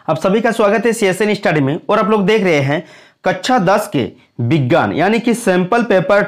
आप सभी का स्वागत है सीएसएन स्टडी में। और आप लोग देख रहे हैं कक्षा 10 के विज्ञान यानी कि सैंपल पेपर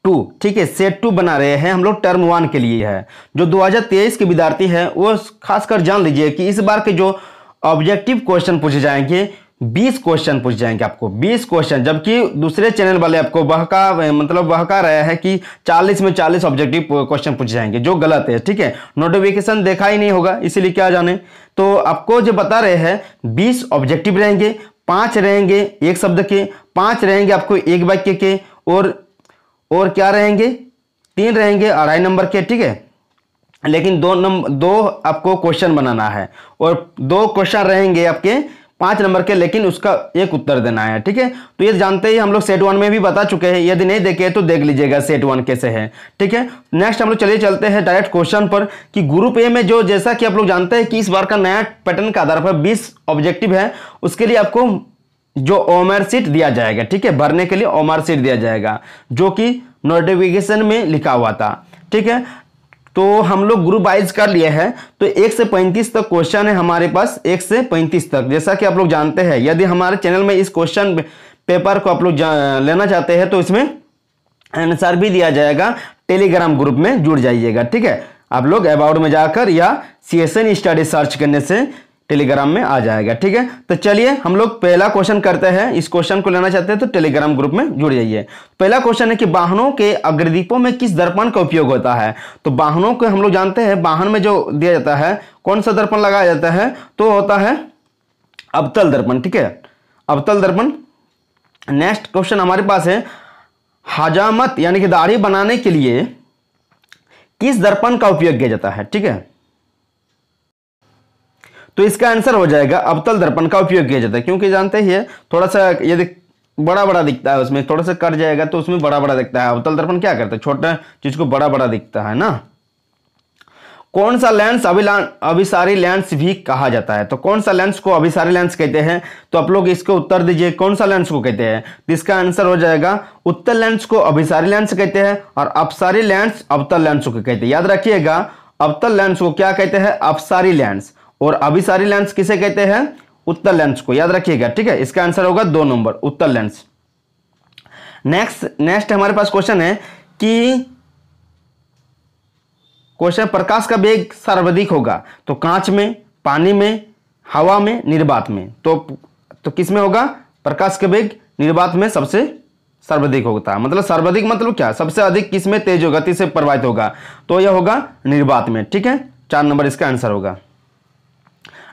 2, ठीक है, सेट 2 बना रहे हैं हम लोग टर्म 1 के लिए है। जो 2023 के विद्यार्थी हैं वो खासकर जान लीजिए कि इस बार के जो ऑब्जेक्टिव क्वेश्चन पूछे जाएंगे 20 क्वेश्चन पूछ जाएंगे आपको, 20 क्वेश्चन, जबकि दूसरे चैनल वाले आपको बहका रहे हैं कि 40 में 40 ऑब्जेक्टिव क्वेश्चन पूछ जाएंगे, जो गलत है। ठीक है, नोटिफिकेशन देखा ही नहीं होगा इसीलिए क्या जाने। तो आपको जो बता रहे हैं 20 ऑब्जेक्टिव रहेंगे, 5 रहेंगे एक शब्द के, 5 रहेंगे आपको एक वाक्य के, और क्या रहेंगे, 3 रहेंगे 2.5 नंबर के। ठीक है, लेकिन दो आपको क्वेश्चन बनाना है और 2 क्वेश्चन रहेंगे आपके 5 नंबर के, लेकिन उसका एक उत्तर देना है। ठीक है, तो ये जानते ही हम लोग सेट 1 में भी बता चुके हैं, यदि नहीं देखे तो देख लीजिएगा सेट 1 कैसे है। ठीक है, नेक्स्ट हम लोग चलिए चलते हैं डायरेक्ट क्वेश्चन पर कि ग्रुप ए में जो जैसा कि आप लोग जानते हैं कि इस बार का नया पैटर्न के आधार पर 20 ऑब्जेक्टिव है, उसके लिए आपको जो ओमर सीट दिया जाएगा। ठीक है, भरने के लिए ओमर सीट दिया जाएगा जो कि नोटिफिकेशन में लिखा हुआ था। ठीक है, तो हम लोग ग्रुप वाइज कर लिए हैं, तो 1 से 35 तक क्वेश्चन है हमारे पास, 1 से 35 तक। जैसा कि आप लोग जानते हैं, यदि हमारे चैनल में इस क्वेश्चन पेपर को आप लोग लेना चाहते हैं तो इसमें आंसर भी दिया जाएगा, टेलीग्राम ग्रुप में जुड़ जाइएगा। ठीक है, आप लोग अबाउट में जाकर या सीएसएन स्टडी सर्च करने से टेलीग्राम में आ जाएगा। ठीक है, तो चलिए हम लोग पहला क्वेश्चन करते हैं। इस क्वेश्चन को लेना चाहते हैं तो टेलीग्राम ग्रुप में जुड़ जाइए। पहला क्वेश्चन है कि वाहनों के अग्रदीपों में किस दर्पण का उपयोग होता है। तो वाहनों को हम लोग जानते हैं, वाहन में जो दिया जाता है कौन सा दर्पण लगाया जाता है, तो होता है अवतल दर्पण। ठीक है, अवतल दर्पण। नेक्स्ट क्वेश्चन हमारे पास है, हजामत यानी कि दाढ़ी बनाने के लिए किस दर्पण का उपयोग किया जाता है। ठीक है, तो इसका आंसर हो जाएगा अवतल दर्पण का उपयोग किया जाता है, क्योंकि जानते ही है थोड़ा सा यदि बड़ा बड़ा दिखता है उसमें थोड़ा सा कट जाएगा तो उसमें बड़ा बड़ा दिखता है। अवतल दर्पण क्या करता है, छोटा चीज को बड़ा बड़ा दिखता है ना। कौन सा लेंस अभिसारी लेंस भी कहा जाता है। तो कौन सा लेंस को अभिसारी लेंस कहते हैं, तो आप लोग इसको उत्तर दीजिए कौन सा लेंस को कहते हैं। तो इसका आंसर हो जाएगा उत्तल लेंस को अभिसारी लेंस कहते हैं और अपसारी लेंस अवतल लेंस को कहते हैं। याद रखिएगा, अवतल लेंस को क्या कहते हैं, अपसारी लेंस, और अभिसारी लेंस किसे कहते हैं, उत्तल लेंस को। याद रखिएगा। ठीक है, इसका आंसर होगा 2 नंबर, उत्तल लेंस। नेक्स्ट हमारे पास क्वेश्चन है कि क्वेश्चन प्रकाश का वेग सर्वाधिक होगा तो कांच में, पानी में, हवा में, निर्वात में। तो किस में होगा, प्रकाश का वेग निर्वात में सबसे सर्वाधिक होता है। मतलब सर्वाधिक मतलब क्या, सबसे अधिक किस में तेज गति से प्रवाहित होगा, तो यह होगा निर्वात में। ठीक है, 4 नंबर इसका आंसर होगा।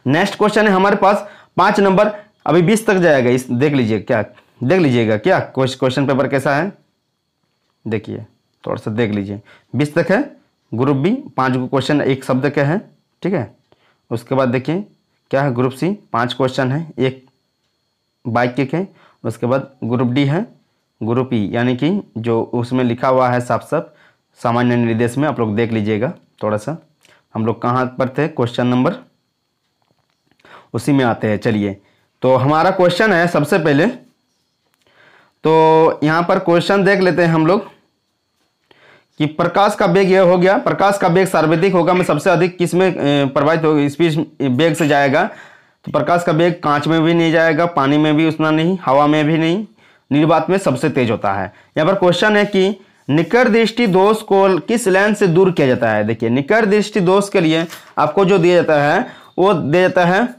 नेक्स्ट क्वेश्चन है हमारे पास 5 नंबर, अभी 20 तक जाएगा। इस देख लीजिएगा क्या क्वेश्चन पेपर कैसा है, देखिए थोड़ा सा देख लीजिए। 20 तक है ग्रुप बी, 5 क्वेश्चन एक शब्द के हैं। ठीक है, उसके बाद देखिए क्या है ग्रुप सी, 5 क्वेश्चन है एक वाक्य के। उसके बाद ग्रुप डी है, ग्रुप ई यानी कि जो उसमें लिखा हुआ है साफ साफ सामान्य निर्देश में, आप लोग देख लीजिएगा थोड़ा सा। हम लोग कहाँ पर थे, क्वेश्चन नंबर उसी में आते हैं। चलिए, तो हमारा क्वेश्चन है सबसे पहले, तो यहां पर क्वेश्चन देख लेते हैं हम लोग कि प्रकाश का वेग यह हो गया, प्रकाश का वेग सर्वाधिक होगा में सबसे अधिक किस में प्रवाहित होगा, स्पीड वेग से जाएगा। तो प्रकाश का वेग कांच में भी नहीं जाएगा, पानी में भी उतना नहीं, हवा में भी नहीं, निर्वात में सबसे तेज होता है। यहाँ पर क्वेश्चन है कि निकट दृष्टि दोष को किस लेंस से दूर किया जाता है। देखिए, निकट दृष्टि दोष के लिए आपको जो दिया जाता है वो दिया जाता है,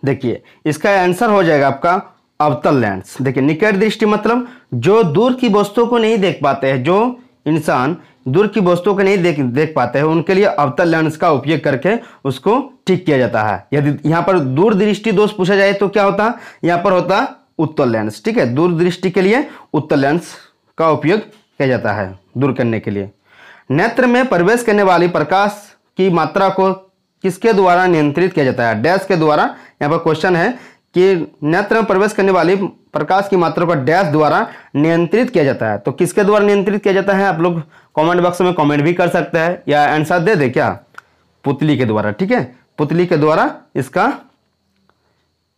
देखिए इसका आंसर हो जाएगा आपका अवतल लेंस। देखिए, निकट दृष्टि मतलब जो दूर की वस्तुओं को नहीं देख पाते हैं, जो इंसान दूर की वस्तुओं को नहीं देख पाते हैं, उनके लिए अवतल लेंस का उपयोग करके उसको ठीक किया जाता है। यदि यहाँ पर दूर दृष्टि दोष पूछा जाए तो क्या होता, यहाँ पर होता उत्तल लेंस। ठीक है, दूर दृष्टि के लिए उत्तल लेंस का उपयोग किया जाता है दूर करने के लिए। नेत्र में प्रवेश करने वाली प्रकाश की मात्रा को किसके द्वारा नियंत्रित किया जाता है, डैश के द्वारा। यहाँ पर क्वेश्चन है कि नेत्र में प्रवेश करने वाली प्रकाश की मात्रा को डैश द्वारा नियंत्रित किया जाता है। तो किसके द्वारा नियंत्रित किया जाता है, आप लोग कमेंट बॉक्स में कमेंट भी कर सकते हैं या आंसर दे दे क्या, पुतली के द्वारा। ठीक है, पुतली के द्वारा इसका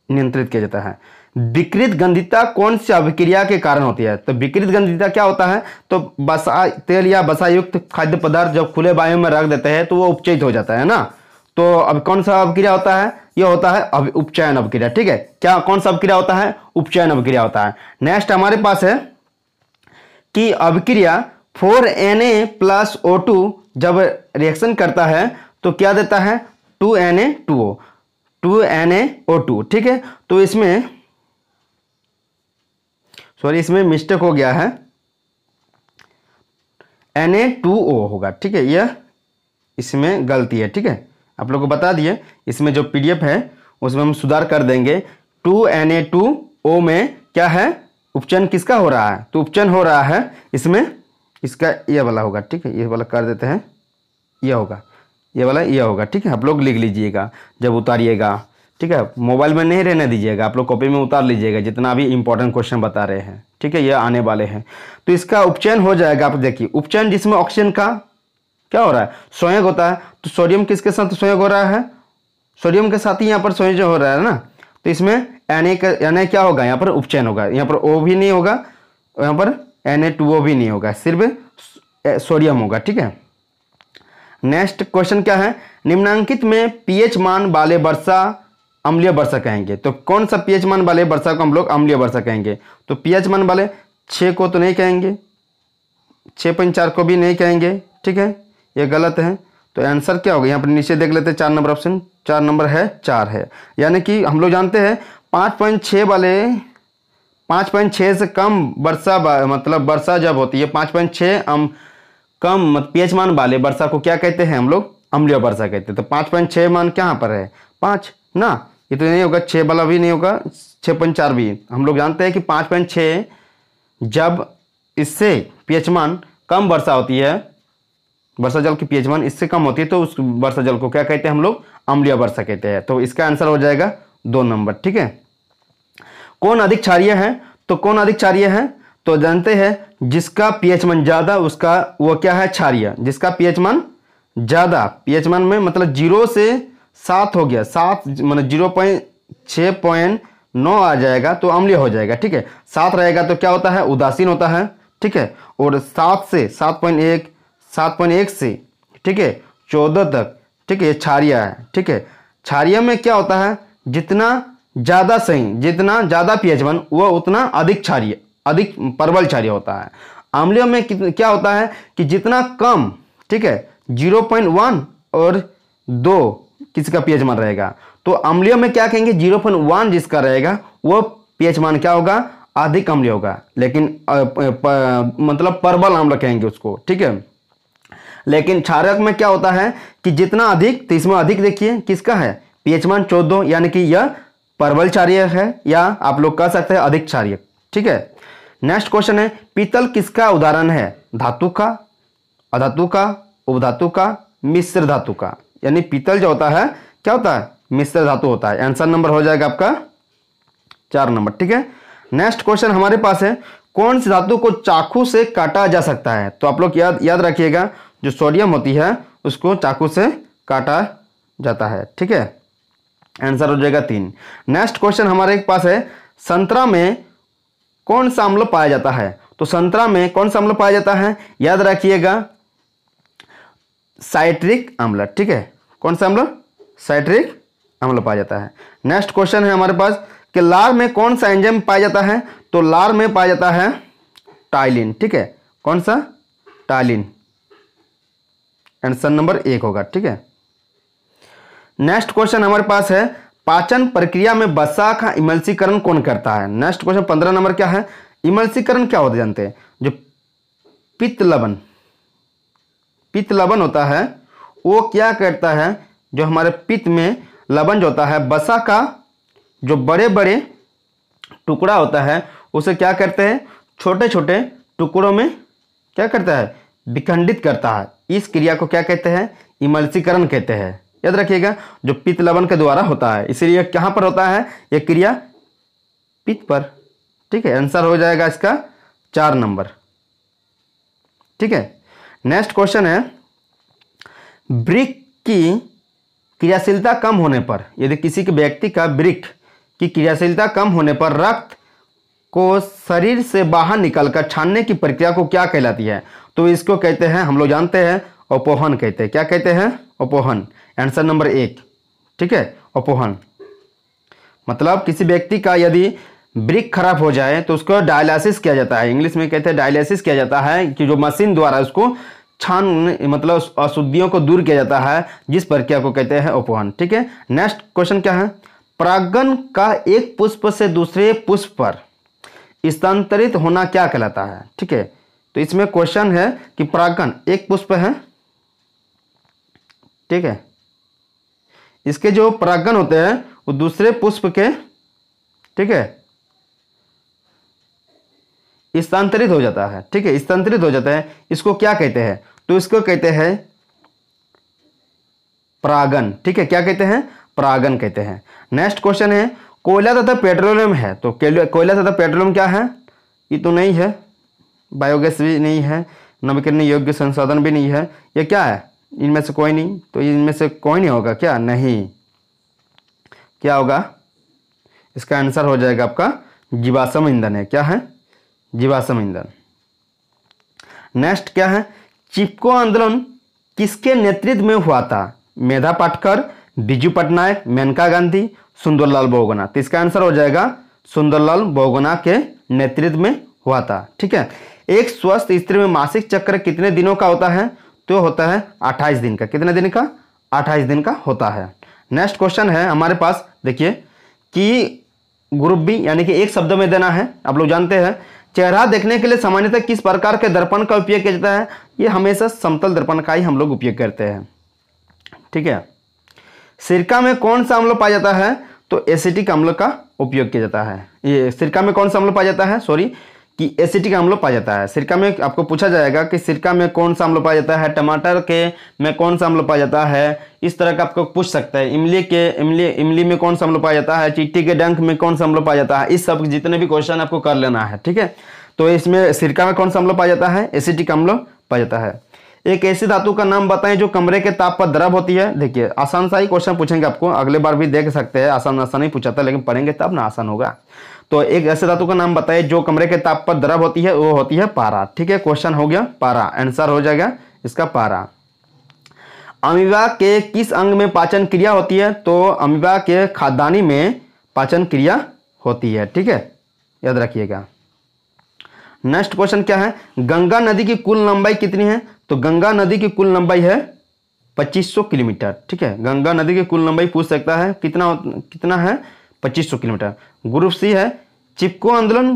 नियंत्रित किया जाता है। विकृत गंधिता कौन सी अभिक्रिया के कारण होती है। तो विकृत गंधिता क्या होता है, तो बसा तेल या बसा युक्त खाद्य पदार्थ जब खुले वायु में रख देते हैं तो वो उपचयित हो जाता है ना। तो अब कौन सा अभिक्रिया होता है, यह होता है उपचयन अभिक्रिया। ठीक है, क्या कौन सा अभिक्रिया होता है? उपचयन अभिक्रिया होता है। नेक्स्ट हमारे पास है कि अभिक्रिया 4Na+O2 जब रिएक्शन करता है तो क्या देता है? 2Na2O, 2NaO2। ठीक है, तो इसमें इसमें मिस्टेक हो गया है, Na2O होगा। ठीक है, यह इसमें गलती है। ठीक है, आप लोगों को बता दिए, इसमें जो PDF है उसमें हम सुधार कर देंगे। 2Na2O में क्या है? उपचयन किसका हो रहा है? तो उपचयन हो रहा है इसमें, इसका ये वाला होगा। ठीक है, ये वाला कर देते हैं, यह होगा, ये वाला यह होगा। ठीक है, आप लोग लिख लीजिएगा जब उतारिएगा। ठीक है, मोबाइल में नहीं रहने दीजिएगा, आप लोग कॉपी में उतार लीजिएगा जितना भी इंपॉर्टेंट क्वेश्चन बता रहे हैं। ठीक है, ये आने वाले हैं। तो इसका उपचयन हो जाएगा। आप देखिए, उपचयन जिसमें ऑक्सीजन का क्या हो रहा है? संयोग होता है। तो सोडियम किसके साथ संयोग हो रहा है? सोडियम के साथ ही यहाँ पर संयोग हो रहा है ना। तो इसमें Na क्या होगा? यहाँ पर उपचयन होगा। यहाँ पर O भी नहीं होगा, यहाँ पर Na2O भी नहीं होगा, सिर्फ सोडियम होगा। ठीक है, नेक्स्ट क्वेश्चन क्या है? निम्नांकित में pH मान वाले वर्षा अम्लीय वर्षा कहेंगे। तो कौन सा pH मान वाले वर्षा को हम लोग अम्लीय वर्षा कहेंगे? तो pH मान वाले 6 को तो नहीं कहेंगे, 6.4 को भी नहीं कहेंगे। ठीक है, ये गलत है। तो आंसर क्या होगा? यहाँ पर नीचे देख लेते हैं, 4 नंबर ऑप्शन, 4 नंबर है, 4 है। यानी कि हम लोग जानते हैं 5.6 वाले, 5.6 से कम वर्षा मतलब वर्षा जब होती है 5.6 कम pH मान वाले वर्षा को क्या कहते हैं? हम लोग अम्लीय वर्षा कहते हैं। तो 5.6 मान कहाँ पर है? 5 ना, ये तो नहीं होगा, 6 वाला भी नहीं होगा, 6.4 भी। हम लोग जानते हैं कि 5.6 जब इससे pH मान कम वर्षा होती है, वर्षा जल की pH मान इससे कम होती है, तो उस वर्षा जल को क्या कहते हैं? हम लोग अम्लीय वर्षा कहते हैं। तो इसका आंसर हो जाएगा 2 नंबर। ठीक है, कौन अधिक क्षारीय है? तो कौन अधिक क्षारीय है? तो जानते हैं जिसका pH मान ज्यादा उसका वो क्या है? क्षारीय। जिसका pH मान ज्यादा, pH मान में मतलब 0 से 7 हो गया, 7 मतलब 0.6.9 आ जाएगा तो अम्लीय हो जाएगा। ठीक है, 7 रहेगा तो क्या होता है? उदासीन होता है। ठीक है, और 7 से 7.1, 7.1 से ठीक है 14 तक, ठीक है, ये क्षारीय है। ठीक है, क्षारीय में क्या होता है? जितना ज़्यादा सही, जितना ज़्यादा pH मान वो उतना अधिक क्षारीय, अधिक प्रबल क्षारीय होता है। अम्लीय में क्या होता है कि जितना कम, ठीक है, 0.1 और 2 किसका pH मान रहेगा, तो अम्लीय में क्या कहेंगे? 0.1 जिसका रहेगा वो pH मान क्या होगा? अधिक अम्लीय होगा। लेकिन मतलब प्रबल अम्ल कहेंगे उसको। ठीक है, लेकिन क्षारक में क्या होता है कि जितना अधिक, तो इसमें अधिक देखिए किसका है? pH मान 14, यानी कि यह प्रबल क्षारीय है, या आप लोग कह सकते हैं अधिक क्षारीय। ठीक है, नेक्स्ट क्वेश्चन है, पीतल किसका उदाहरण है? धातु का, अधातु का, उपधातु का, मिश्र धातु का। यानी पीतल जो होता है क्या होता है? मिश्र धातु होता है। आंसर नंबर हो जाएगा आपका 4 नंबर। ठीक है, नेक्स्ट क्वेश्चन हमारे पास है, कौन सी धातु को चाकू से काटा जा सकता है? तो आप लोग याद रखिएगा, जो सोडियम होती है उसको चाकू से काटा जाता है। ठीक है, आंसर हो जाएगा 3। नेक्स्ट क्वेश्चन हमारे पास है, संतरा में कौन सा अम्ल पाया जाता है? तो संतरा में कौन सा अम्ल पाया जाता है? याद रखिएगा, साइट्रिक अम्ल। ठीक है, कौन सा अम्ल? साइट्रिक अम्ल पाया जाता है। नेक्स्ट क्वेश्चन है हमारे पास कि लार में कौन सा एंजाइम पाया जाता है? तो लार में पाया जाता है टाइलिन। ठीक है, कौन सा? टाइलिन। आंसर नंबर 1 होगा। ठीक है, नेक्स्ट क्वेश्चन हमारे पास है, पाचन प्रक्रिया में वसा का इमल्सीकरण कौन करता है? नेक्स्ट क्वेश्चन 15 नंबर क्या है? इमल्सीकरण क्या होता है जानते हैं? जो पित्त लवण होता है वो क्या करता है? जो हमारे पित्त में लवण जो होता है, वसा का जो बड़े बड़े टुकड़ा होता है उसे क्या करते हैं? छोटे छोटे टुकड़ों में क्या करता है? विखंडित करता है। इस क्रिया को क्या कहते हैं? इमल्सीकरण कहते हैं। याद रखिएगा, जो पित्त लवण के द्वारा होता है, इसीलिए कहां पर होता है यह क्रिया? पित्त पर। ठीक है, आंसर हो जाएगा इसका 4 नंबर। ठीक है, नेक्स्ट क्वेश्चन है, वृक्क की क्रियाशीलता कम होने पर, यदि किसी के व्यक्ति का वृक्क की क्रियाशीलता कम होने पर रक्त को शरीर से बाहर निकालकर छानने की प्रक्रिया को क्या कहलाती है? तो इसको कहते हैं, हम लोग जानते हैं, अपोहन कहते हैं। क्या कहते हैं? अपोहन। Answer number 1। ठीक है, अपोहन मतलब किसी व्यक्ति का यदि ब्रिक खराब हो जाए तो उसको डायलिसिस किया जाता है, इंग्लिश में कहते हैं डायलिसिस किया जाता है, कि जो मशीन द्वारा उसको छान मतलब अशुद्धियों को दूर किया जाता है, जिस प्रक्रिया को कहते हैं अपोहन। ठीक है, नेक्स्ट क्वेश्चन क्या है, परागन का एक पुष्प से दूसरे पुष्प पर स्थानांतरित होना क्या कहलाता है। ठीक है, तो इसमें क्वेश्चन है कि परागन एक पुष्प है, ठीक है, इसके जो परागन होते हैं वो दूसरे पुष्प के, ठीक है, स्थानांतरित हो जाता है। ठीक है, स्थानांतरित हो जाता है, इसको क्या कहते हैं, तो इसको कहते हैं परागन। ठीक है, क्या कहते हैं, परागन कहते हैं। नेक्स्ट क्वेश्चन है, कोयला तथा पेट्रोलियम है, तो कोयला तथा पेट्रोलियम क्या है, ये तो नहीं है, बायोगैस भी नहीं है, नवीकरणीय योग्य संसाधन भी नहीं है, ये क्या है, इनमें से कोई नहीं, तो इनमें से कोई नहीं होगा क्या, नहीं, क्या होगा, इसका आंसर हो जाएगा आपका जीवाश्म ईंधन है। क्या है, जीवाश्म ईंधन। नेक्स्ट क्या है, चिपको आंदोलन किसके नेतृत्व में हुआ था, मेधा पाटकर, बिजू पटनायक, मेनका गांधी, सुंदरलाल बहुगुणा। तो इसका आंसर हो जाएगा सुंदरलाल बहुगुणा के नेतृत्व में हुआ था। ठीक है, एक स्वस्थ स्त्री में मासिक चक्र कितने दिनों का होता है, तो होता है 28 दिन का। कितने दिन का, 28 दिन का होता है। नेक्स्ट क्वेश्चन है हमारे पास, देखिए कि ग्रुप बी यानी कि एक शब्द में देना है। आप लोग जानते हैं चेहरा देखने के लिए सामान्यतः किस प्रकार के दर्पण का उपयोग किया जाता है, ये हमेशा समतल दर्पण का ही हम लोग उपयोग करते हैं। ठीक है, सिरका में कौन सा अम्ल पाया जाता है, तो एसिटिक अम्ल का उपयोग किया जाता है। ये सिरका में कौन सा अम्ल पाया जाता है, सॉरी, कि एसिटिक अम्ल पाया जाता है। सिरका में आपको पूछा जाएगा कि सिरका में कौन सा अम्ल पाया जाता है, टमाटर के में कौन सा अम्ल पाया जाता है, इस तरह का आपको पूछ सकता है। इमली में कौन सा अम्ल पाया जाता है, चींटी के डंक में कौन सा अम्ल पाया जाता है, इस सब जितने भी क्वेश्चन आपको कर लेना है। ठीक है, तो इसमें सिरका में कौन सा अम्ल पाया जाता है, एसिटिक अम्ल पाया जाता है। एक ऐसी धातु का नाम बताएं जो कमरे के ताप पर द्रव होती है। देखिए आसान सा ही क्वेश्चन पूछेंगे आपको, अगले बार भी देख सकते हैं, आसान ही पूछा था, लेकिन पढ़ेंगे तब ना आसान होगा। तो एक ऐसे धातु का नाम बताइए जो कमरे के ताप पर द्रव होती है, वो होती है पारा। ठीक है, क्वेश्चन हो गया पारा, आंसर हो जाएगा इसका पारा। अमीबा के किस अंग में पाचन क्रिया होती है, तो अमीबा के खाद्यान्नी में पाचन क्रिया होती है। ठीक है, याद रखिएगा। नेक्स्ट क्वेश्चन क्या है, गंगा नदी की कुल लंबाई कितनी है, तो गंगा नदी की कुल लंबाई है 2500 किलोमीटर। ठीक है, गंगा नदी की कुल लंबाई पूछ सकता है, कितना है, 2500 किलोमीटर। ग्रुप सी है, चिपको आंदोलन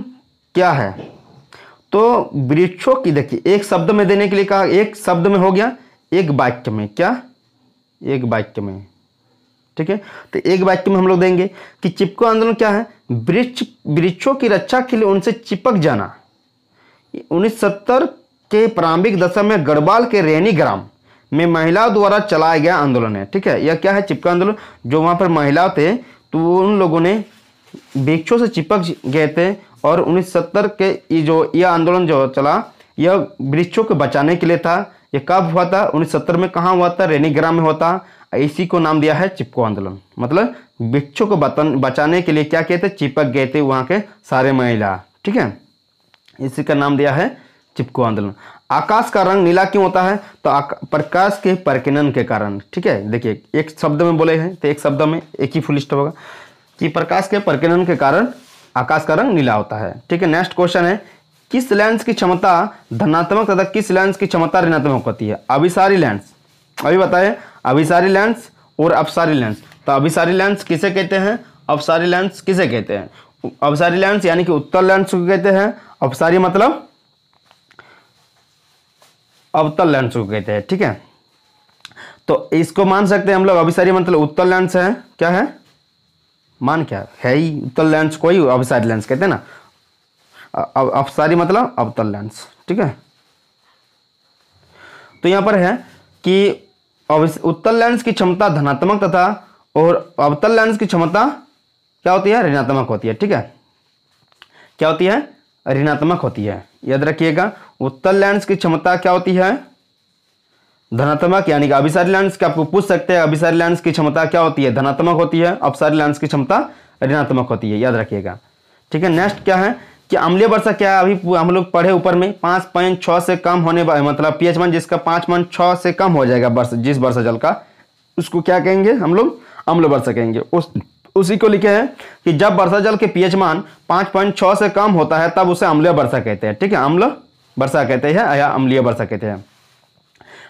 क्या है, तो वृक्षों की, देखिए एक शब्द में देने के लिए कहा, एक शब्द में हो गया, एक वाक्य में, क्या, एक वाक्य में। ठीक है, तो एक वाक्य में हम लोग देंगे कि चिपको आंदोलन क्या है, वृक्षों की रक्षा के लिए उनसे चिपक जाना। 1970 के प्रारंभिक दशक में गढ़वाल के रैनी ग्राम में महिलाओं द्वारा चलाया गया आंदोलन है। ठीक है, यह क्या है, चिपका आंदोलन, जो वहां पर महिला थे तो उन लोगों ने वृक्षों से चिपक गए थे, और 1970 के यह आंदोलन जो चला, यह वृक्षों को बचाने के लिए था। यह कब हुआ था, 1970 में। कहाँ हुआ था, रैनी ग्राम में हुआ था। इसी को नाम दिया है चिपको आंदोलन, मतलब वृक्षों को बचाने के लिए क्या किए थे, चिपक गए थे वहां के सारे महिला। ठीक है, इसी का नाम दिया है चिपको आंदोलन। आकाश का रंग नीला क्यों होता है, तो प्रकाश के परिकिरण के कारण। ठीक है, देखिए एक शब्द में बोले हैं तो एक शब्द में एक ही फुल स्टॉप होगा कि प्रकाश के परिकिरण के कारण आकाश का रंग नीला होता है। ठीक है, नेक्स्ट क्वेश्चन है, किस लेंस की क्षमता धनात्मक तथा किस लेंस की क्षमता ऋणात्मक होती है। अभिसारी लेंस, अभी बताए, अभिसारी लेंस और अपसारी लेंस। तो अभिसारी लेंस किसे कहते हैं, अपसारी लेंस किसे कहते हैं। अपसारी लेंस यानी कि उत्तल लेंस को कहते हैं, अपसारी मतलब अवतल लेंस को कहते हैं। ठीक है, तो इसको मान सकते हैं हम लोग, अभिसारी मतलब उत्तल लेंस है, क्या है, मान क्या है ही, उत्तल लेंस को ही अभिसारी लेंस कहते हैं ना, अपसारी मतलब अवतल लेंस। ठीक है, तो यहां पर है कि उत्तल लेंस की क्षमता धनात्मक तथा और अवतल लेंस की क्षमता क्या होती है, ऋणात्मक होती है। ठीक है, क्या होती है, ऋणात्मक होती है। याद रखिएगा, उत्तल लेंस की क्षमता क्या होती है, धनात्मक, यानी कि अभिसारी लेंस के आपको पूछ सकते हैं अभिसारी लेंस की क्षमता क्या होती है, धनात्मक होती है, अपसारी लेंस की क्षमता ऋणात्मक होती है। याद रखिएगा। ठीक है, नेक्स्ट क्या है कि अम्लीय वर्षा क्या है, अभी हम लोग पढ़े ऊपर में, 5.6 से कम होने मतलब pH मान जिसका 5.6 से कम हो जाएगा जिस वर्षा जल का, उसको क्या कहेंगे हम लोग, अम्ल वर्षा कहेंगे। उसी को लिखे हैं कि जब वर्षा जल के पीएच मान 5.6 से कम होता है तब उसे अम्लीय वर्षा कहते हैं। ठीक है, अम्ल वर्षा कहते हैं या अम्लीय वर्षा कहते हैं।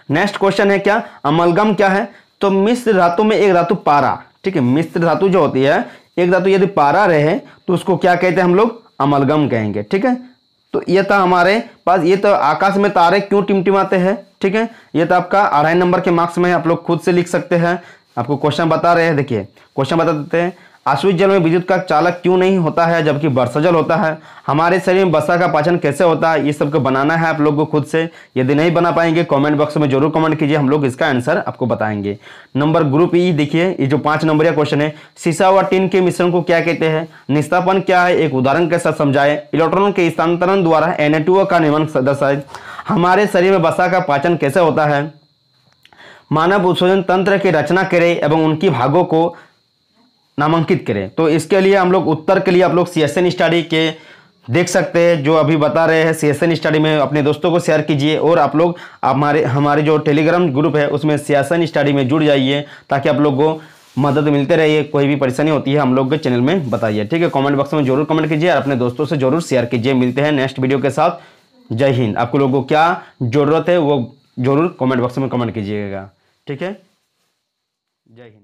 नेक्स्ट क्वेश्चन है क्या, अमलगम क्या है? तो मिश्र धातु में एक धातु पारा, ठीक है, मिश्र धातु जो होती है एक धातु यदि पारा रहे तो उसको क्या कहते हैं हम लोग? अमलगम कहेंगे। ठीक है, तो ये था हमारे पास, ये तो आकाश में तारे क्यों टिमटिमाते हैं। ठीक है, ये तो आपका 2.5 नंबर के मार्क्स में है, आप लोग खुद से लिख सकते हैं। आपको क्वेश्चन बता रहे हैं, देखिए क्वेश्चन बता देते हैं। आश्वित जल में विद्युत का चालक क्यों नहीं होता है जबकि वर्षा जल होता है? हमारे शरीर में वसा का पाचन कैसे होता है? ये सब को बनाना है आप लोग को खुद से। यदि नहीं बना पाएंगे कमेंट बॉक्स में जरूर कमेंट कीजिए, हम लोग इसका आंसर आपको बताएंगे। नंबर ग्रुप ई देखिए, ये जो 5 नंबर का क्वेश्चन है, सीसा व टिन के मिश्रण को क्या कहते हैं? निस्तापन क्या है, एक उदाहरण के साथ समझाए। इलेक्ट्रॉन के स्थानांतरण द्वारा Na2O का निर्माण दर्शाए। हमारे शरीर में वसा का पाचन कैसे होता है? मानव उत्सर्जन तंत्र की रचना करें एवं उनकी भागों को नामांकित करें। तो इसके लिए हम लोग उत्तर के लिए आप लोग CSN स्टडी के देख सकते हैं, जो अभी बता रहे हैं CSN स्टडी में अपने दोस्तों को शेयर कीजिए। और आप लोग हमारे जो टेलीग्राम ग्रुप है उसमें CSN स्टडी में जुड़ जाइए ताकि आप लोग को मदद मिलते रहिए। कोई भी परेशानी होती है हम लोग के चैनल में बताइए। ठीक है, कमेंट बॉक्स में जरूर कमेंट कीजिए और अपने दोस्तों से जरूर शेयर कीजिए। मिलते हैं नेक्स्ट वीडियो के साथ। जय हिंद। आपको लोगों को क्या जरूरत है वो जरूर कमेंट बॉक्स में कमेंट कीजिएगा। ठीक है, जय हिंद।